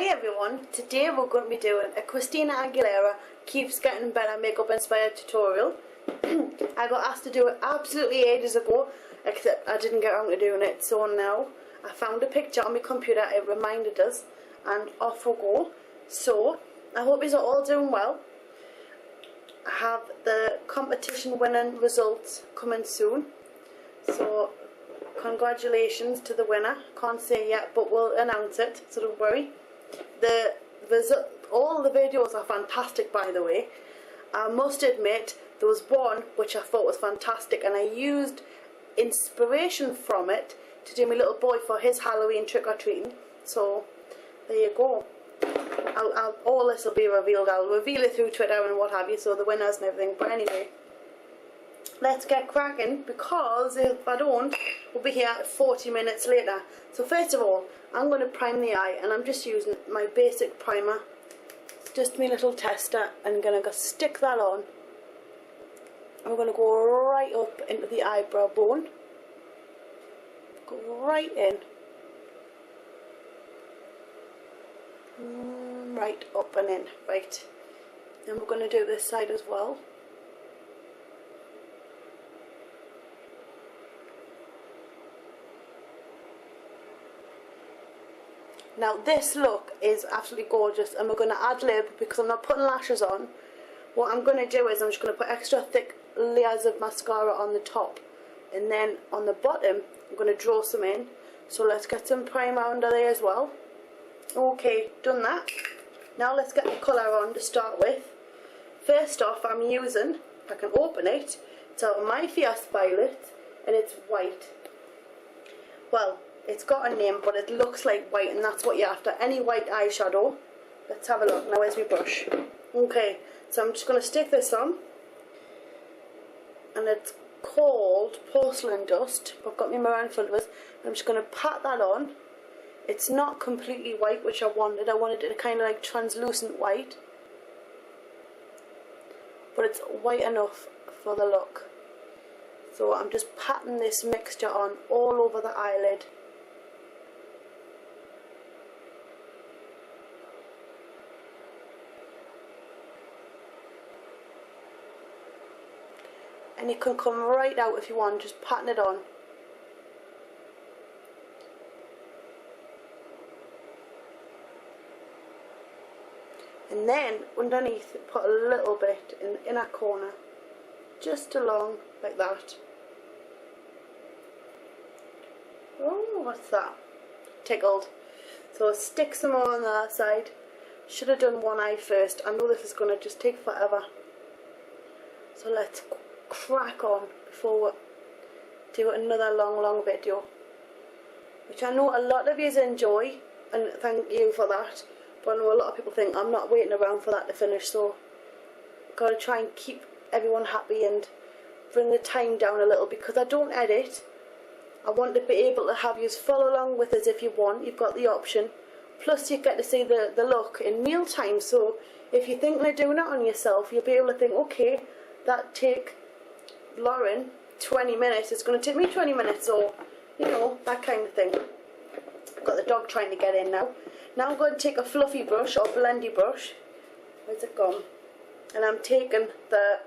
Hi everyone, today we're going to be doing a Christina Aguilera Keeps Getting Better makeup inspired tutorial. I got asked to do it absolutely ages ago, except I didn't get around to doing it, so now I found a picture on my computer, it reminded us, and off we go. So, I hope you're all doing well. I have the competition winning results coming soon, so congratulations to the winner. Can't say yet, but we'll announce it, so don't worry. All the videos are fantastic, by the way. I must admit, there was one which I thought was fantastic, and I used inspiration from it to do my little boy for his Halloween trick-or-treating. So, there you go. All this will be revealed. I'll reveal it through Twitter and what have you, so the winners and everything. But anyway, let's get cracking, because if I don't, we'll be here 40 minutes later. So first of all, I'm going to prime the eye, and I'm just using my basic primer, just my little tester, and I'm going to stick that on. I'm going to go right up into the eyebrow bone, go right in, right up and in, right. Then we're going to do this side as well. Now this look is absolutely gorgeous, and we're going to ad lib because I'm not putting lashes on. What I'm going to do is I'm just going to put extra thick layers of mascara on the top, and then on the bottom I'm going to draw some in. So let's get some primer under there as well. Okay, done that. Now let's get the colour on to start with. First off, I'm using, if I can open it, it's out of my Fierce Violet, and it's white. Well, it's got a name, but it looks like white, and that's what you're after. Any white eyeshadow. Let's have a look. Now where's my brush? Okay, so I'm just going to stick this on, and it's called Porcelain Dust. I've got my mirror in front of us. I'm just going to pat that on. It's not completely white, which I wanted. I wanted it kind of like translucent white, but it's white enough for the look. So I'm just patting this mixture on all over the eyelid. And you can come right out if you want, just patting it on. And then underneath, put a little bit in the inner corner, just along like that. Oh, what's that? Tickled. So stick some more on the other side. Should have done one eye first. I know this is going to just take forever. So let's crack on before we do another long video, which I know a lot of you enjoy, and thank you for that. But I know a lot of people think I'm not waiting around for that to finish, so I've got to try and keep everyone happy and bring the time down a little, because I don't edit. I want to be able to have you follow along with us if you want. You've got the option. Plus you get to see the look in real time, so if you're thinking of doing it on yourself, you'll be able to think, okay, that take Lauren 20 minutes, it's going to take me 20 minutes, or you know, that kind of thing. I've got the dog trying to get in now. Now I'm going to take a fluffy brush or blendy brush. Where's it gone? And I'm taking the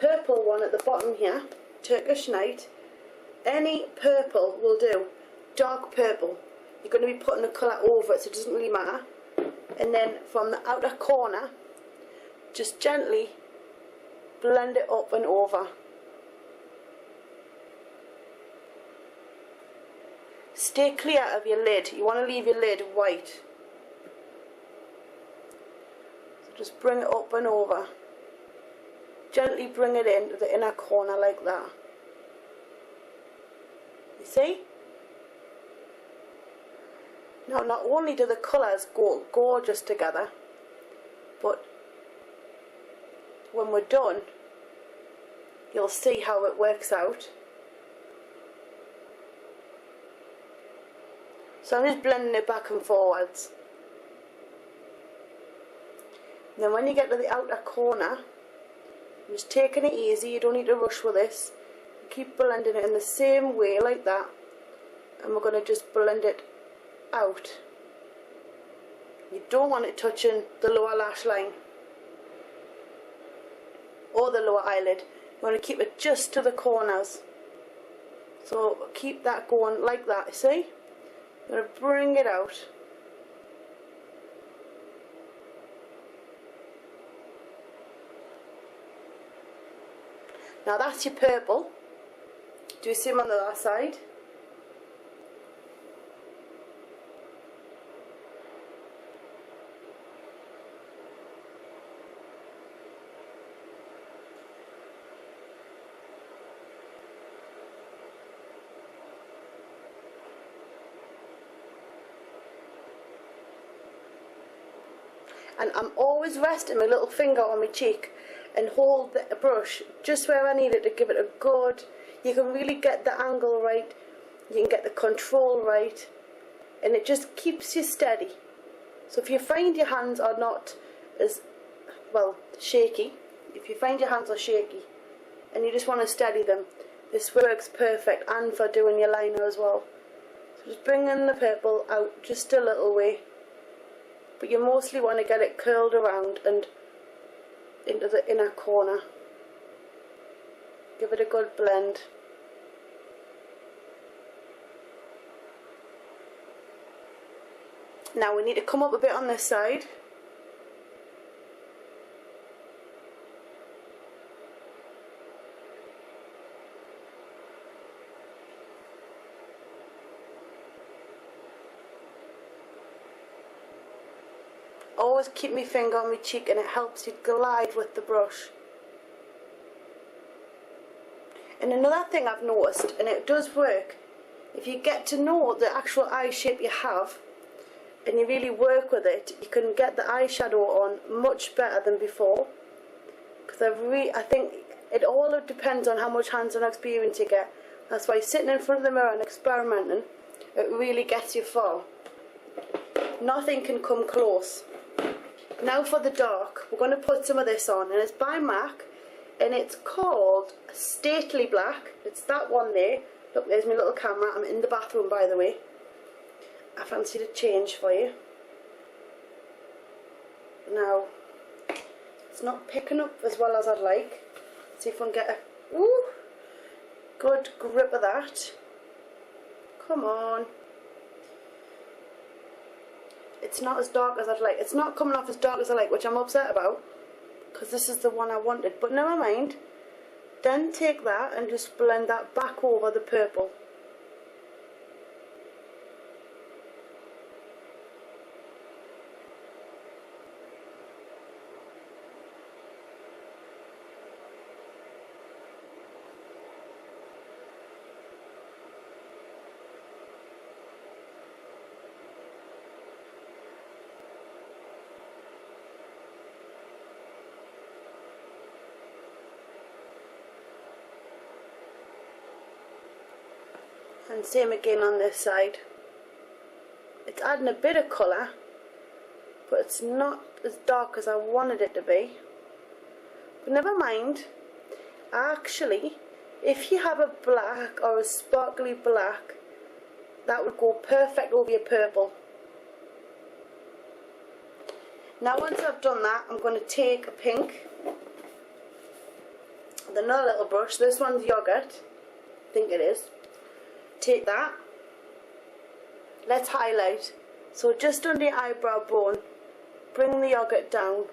purple one at the bottom here, Turkish Night. Any purple will do, dark purple. You're going to be putting the colour over it, so it doesn't really matter. And then from the outer corner, just gently blend it up and over. Stay clear of your lid. You want to leave your lid white. So just bring it up and over. Gently bring it into the inner corner like that. You see? Now, not only do the colours go gorgeous together, but when we're done, you'll see how it works out. So I'm just blending it back and forwards. And then when you get to the outer corner, I'm just taking it easy. You don't need to rush with this. Keep blending it in the same way like that, and we're going to just blend it out You don't want it touching the lower lash line or the lower eyelid. You want to keep it just to the corners. So keep that going like that, see? I'm going to bring it out. Now that's your purple. Do the same on the other side. And I'm always resting my little finger on my cheek and hold the brush just where I need it to give it a good, you can really get the angle right, you can get the control right, and it just keeps you steady. So if you find your hands are not as, well, shaky, if you find your hands are shaky and you just want to steady them, this works perfect, and for doing your liner as well. So just bring in the purple out just a little way, but you mostly want to get it curled around and into the inner corner. Give it a good blend. Now we need to come up a bit on this side. Always keep my finger on my cheek and it helps you glide with the brush. And another thing I've noticed, and it does work, if you get to know the actual eye shape you have and you really work with it, you can get the eyeshadow on much better than before. Because I think it all depends on how much hands-on experience you get. That's why sitting in front of the mirror and experimenting, it really gets you far. Nothing can come close. Now for the dark, we're going to put some of this on, and it's by MAC, and it's called Stately Black. It's that one there. Look, there's my little camera. I'm in the bathroom, by the way. I fancy to change for you. Now, it's not picking up as well as I'd like. Let's see if we can get a good grip of that. Come on. It's not as dark as I'd like. It's not coming off as dark as I like, which I'm upset about, because this is the one I wanted. But never mind. Then take that and just blend that back over the purple. And same again on this side. It's adding a bit of colour, but it's not as dark as I wanted it to be. But never mind. Actually, if you have a black or a sparkly black, that would go perfect over your purple. Now once I've done that, I'm going to take a pink with another little brush. This one's Yogurt, I think it is. Take that, let's highlight. So just under your eyebrow bone, bring the Yogurt down.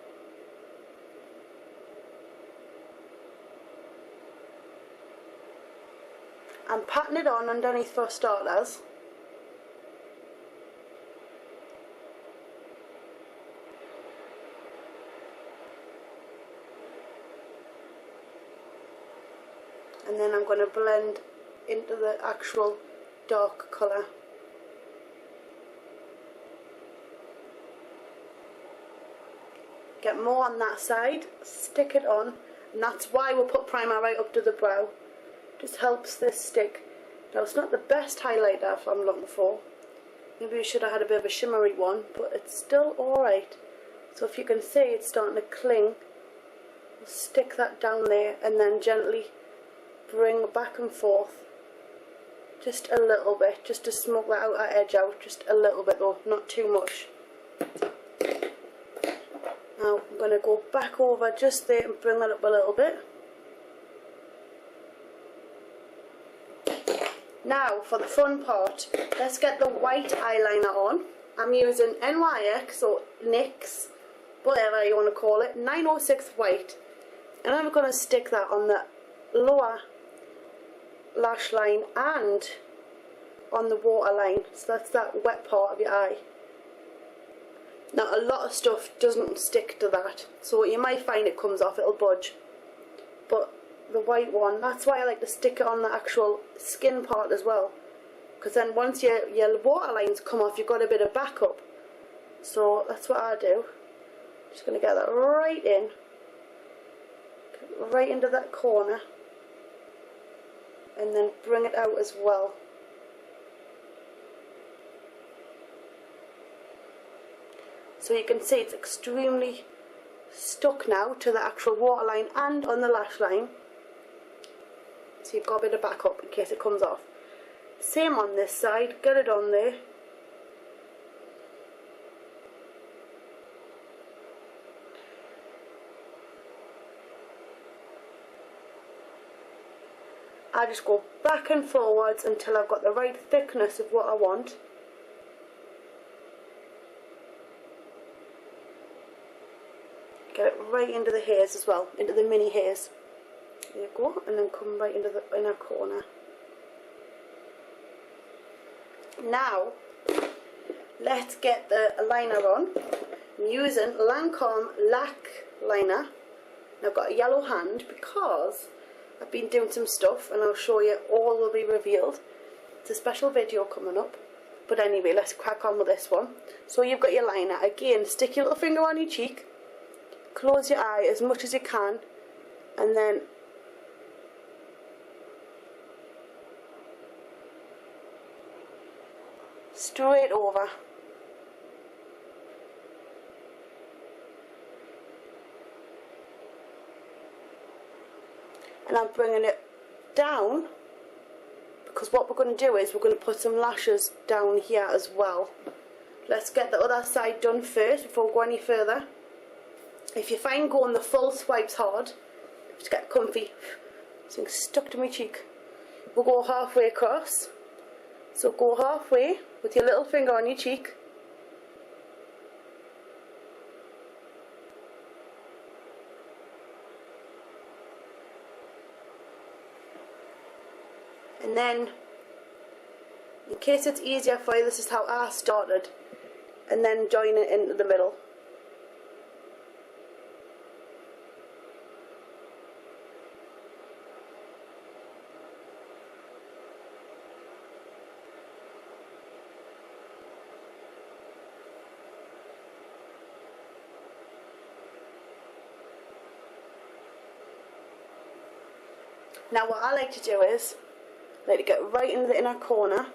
And patting it on underneath for starters. And then I'm going to blend into the actual dark colour. Get more on that side, stick it on, and that's why we'll put primer right up to the brow. Just helps this stick. Now it's not the best highlighter I'm looking for. Maybe we should have had a bit of a shimmery one, but it's still alright. So if you can see it's starting to cling, we'll stick that down there and then gently bring back and forth. Just a little bit, just to smoke that outer edge out, just a little bit though, not too much. going to go back over just there and bring that up a little bit. Now for the fun part, let's get the white eyeliner on. I'm using NYX or NYX, whatever you want to call it, 906 white. And I'm going to stick that on the lower lash line and on the waterline. So that's that wet part of your eye. Now a lot of stuff doesn't stick to that, so you might find it comes off, it'll budge. But the white one, that's why I like to stick it on the actual skin part as well. Because then once your waterlines come off, you've got a bit of backup. So that's what I do. Just going to get that right in. Right into that corner. And then bring it out as well. So you can see it's extremely stuck now to the actual waterline and on the lash line. So you've got a bit of backup in case it comes off. Same on this side, get it on there. I just go back and forwards until I've got the right thickness of what I want. Get it right into the hairs as well, into the mini hairs. There you go, and then come right into the inner corner. Now, let's get the liner on. I'm using Lancome Lac Liner. And I've got a yellow hand because I've been doing some stuff and I'll show you, all will be revealed. It's a special video coming up. But anyway, let's crack on with this one. So you've got your liner. Again, stick your little finger on your cheek. Close your eye as much as you can. And then straight over. And I'm bringing it down because what we're going to do is we're going to put some lashes down here as well. Let's get the other side done first before we go any further. If you find going the full swipes hard, just get comfy. Something stuck to my cheek. We'll go halfway across. So go halfway with your little finger on your cheek. And then, in case it's easier for you, this is how I started. And then join it into the middle. Now what I like to do is, I like to get right into the inner corner.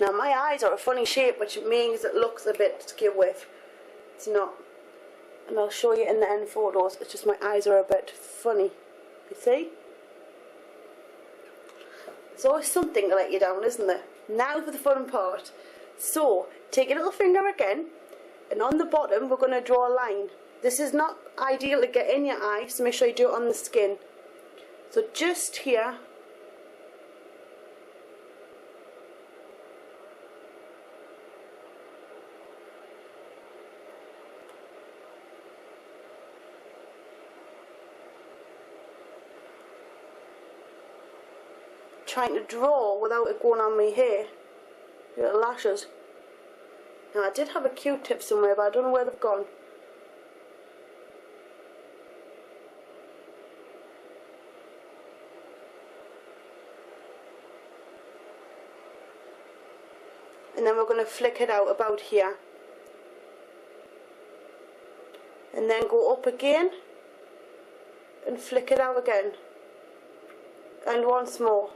Now my eyes are a funny shape, which means it looks a bit skew with. It's not. And I'll show you in the end photos, it's just my eyes are a bit funny. You see? There's always something to let you down, isn't there? Now for the fun part. So, take your little finger again, and on the bottom we're going to draw a line. This is not ideal to get in your eye, so make sure you do it on the skin. So just here. Trying to draw without it going on my hair. Little lashes. Now I did have a Q-tip somewhere, but I don't know where they've gone. And then we're going to flick it out about here. And then go up again and flick it out again. And once more.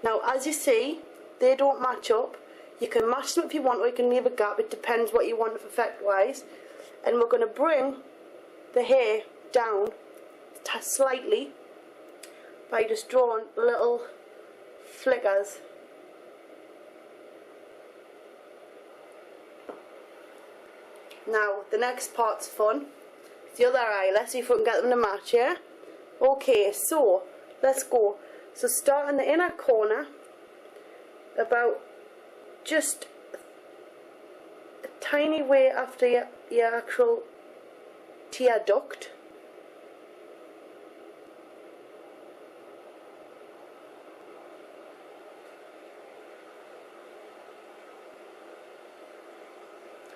Now as you see, they don't match up. You can match them if you want, or you can leave a gap. It depends what you want effect wise. And we're going to bring the hair down slightly by just drawing little flickers. Now the next part's fun. It's the other eye. Let's see if we can get them to match, yeah? Okay, so let's go. So start in the inner corner, about just a tiny way after your actual tear duct.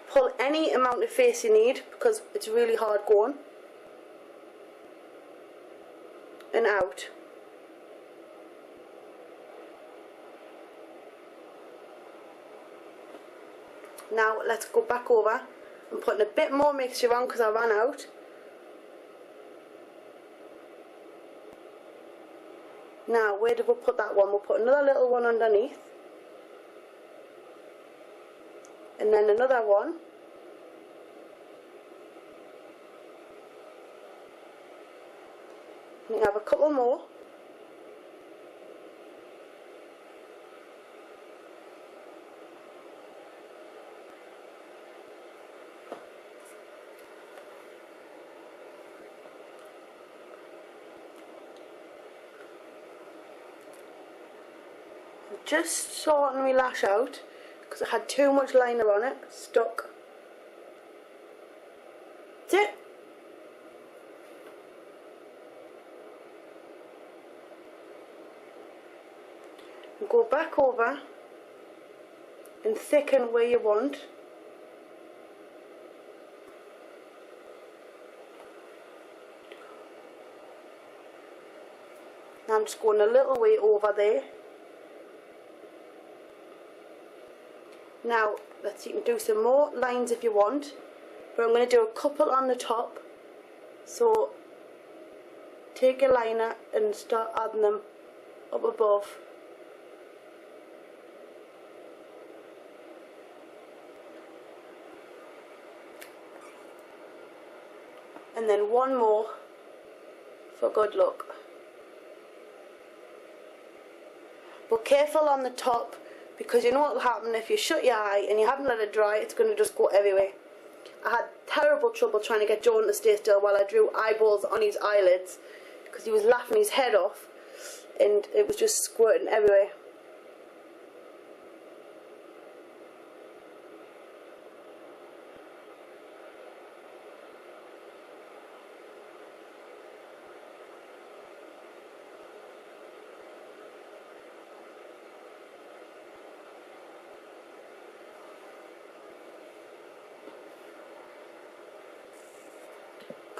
Pull any amount of face you need because it's really hard going. And out. Now let's go back over. I'm putting a bit more mixture on because I ran out. Now where did we put that one? We'll put another little one underneath. And then another one. And you have a couple more. I'm just sorting my lash out because I had too much liner on it, stuck. That's it. And go back over and thicken where you want. Now I'm just going a little way over there. Now, you can do some more lines if you want, but I'm going to do a couple on the top. So, take your liner and start adding them up above. And then one more for good luck. But careful on the top, because you know what will happen if you shut your eye and you haven't let it dry, it's going to just go everywhere. I had terrible trouble trying to get Jordan to stay still while I drew eyeballs on his eyelids because he was laughing his head off and it was just squirting everywhere.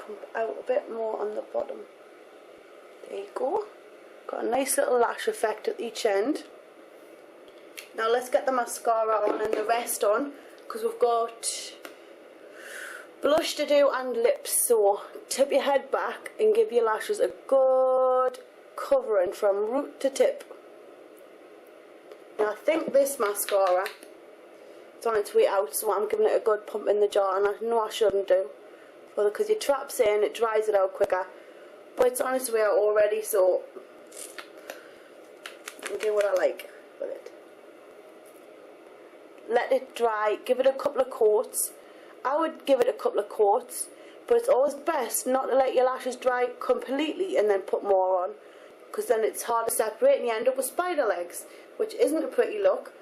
Come out a bit more on the bottom. There you go. Got a nice little lash effect at each end. Now let's get the mascara on and the rest on, because we've got blush to do and lips. So tip your head back and give your lashes a good covering from root to tip. Now I think this mascara is on its way out, so I'm giving it a good pump in the jar, and I know I shouldn't do, because your trap's in, it dries it out quicker. But it's on its way out already, so I'll do what I like with it. Let it dry, give it a couple of coats. I would give it a couple of coats, but it's always best not to let your lashes dry completely and then put more on, because then it's hard to separate and you end up with spider legs, which isn't a pretty look.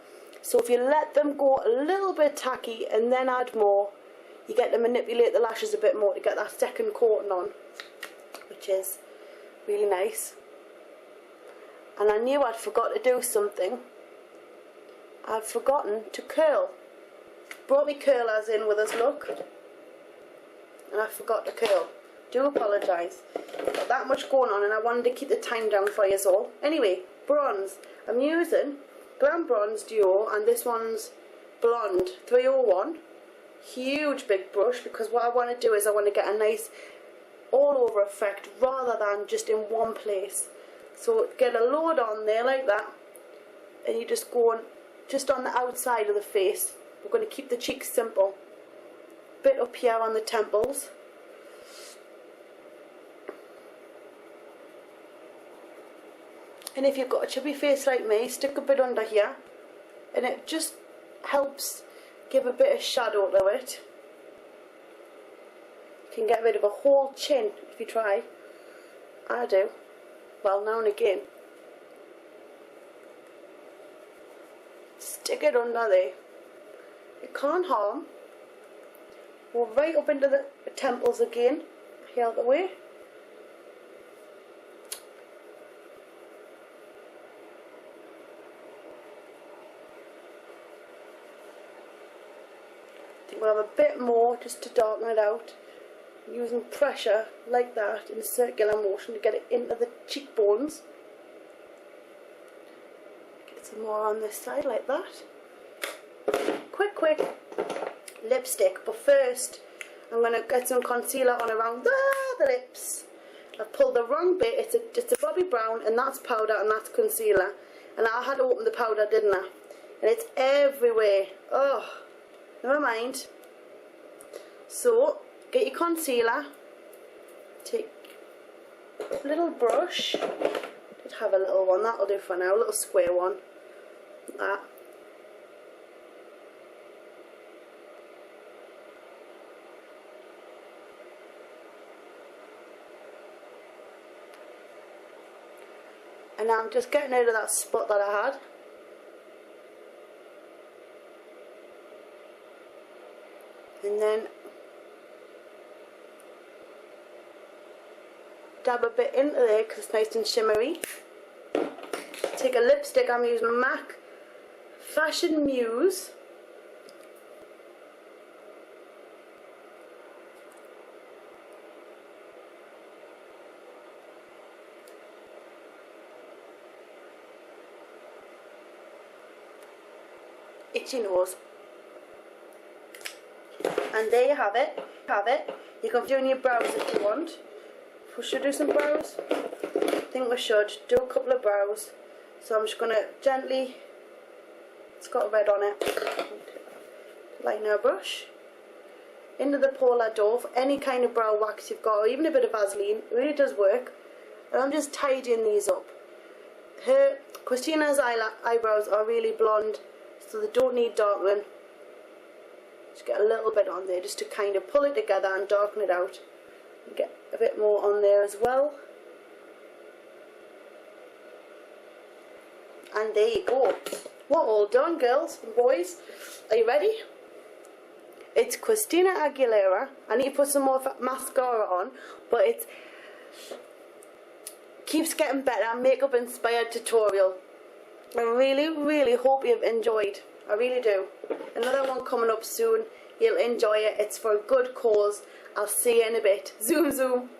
So if you let them go a little bit tacky and then add more, you get to manipulate the lashes a bit more to get that second coating on, which is really nice. And I knew I'd forgot to do something. I've forgotten to curl. Brought me curlers in with us, look. And I forgot to curl. Do apologise. Got that much going on and I wanted to keep the time down for you all. Anyway, bronze. I'm using Glam Bronze Duo and this one's Blonde 301. Huge big brush, because what I want to do is I want to get a nice all over effect rather than just in one place. So get a load on there like that, and you just go on just on the outside of the face. We're going to keep the cheeks simple. Bit up here on the temples. And if you've got a chubby face like me, stick a bit under here, and it just helps give a bit of shadow to it. You can get rid of a whole chin if you try. I do. Well, now and again. Stick it under there. It can't harm. Go right up into the temples again. Here out the way. I think we'll have a bit more just to darken it out. Using pressure like that in a circular motion to get it into the cheekbones. Get some more on this side like that. Quick lipstick, but first I'm going to get some concealer on around the lips. I've pulled the wrong bit. It's a Bobbi Brown, and that's powder and that's concealer, and I had to open the powder, didn't I? And it's everywhere. Oh, never mind. So get your concealer, take a little brush, just have a little one, that'll do for now, a little square one, like that. And now I'm just getting out of that spot that I had. And then dab a bit into there because it's nice and shimmery. Take a lipstick, I'm using MAC Fashion Mews. Itchy nose. And there you have it. You can do in your brows if you want. We should do some brows. I think we should do a couple of brows. So I'm just going to gently, it's got red on it, liner brush into the Paula Dorf. Any kind of brow wax you've got, or even a bit of Vaseline, it really does work. And I'm just tidying these up. Christina's eyebrows are really blonde, so they don't need darkening. Just get a little bit on there just to kind of pull it together and darken it out. And get a bit more on there as well. And there you go. We're all done, girls and boys. Are you ready? It's Christina Aguilera. I need to put some more mascara on, but it keeps getting better. Makeup inspired tutorial. I really hope you've enjoyed. I really do. Another one coming up soon. You'll enjoy it. It's for a good cause. I'll see you in a bit. Zoom zoom.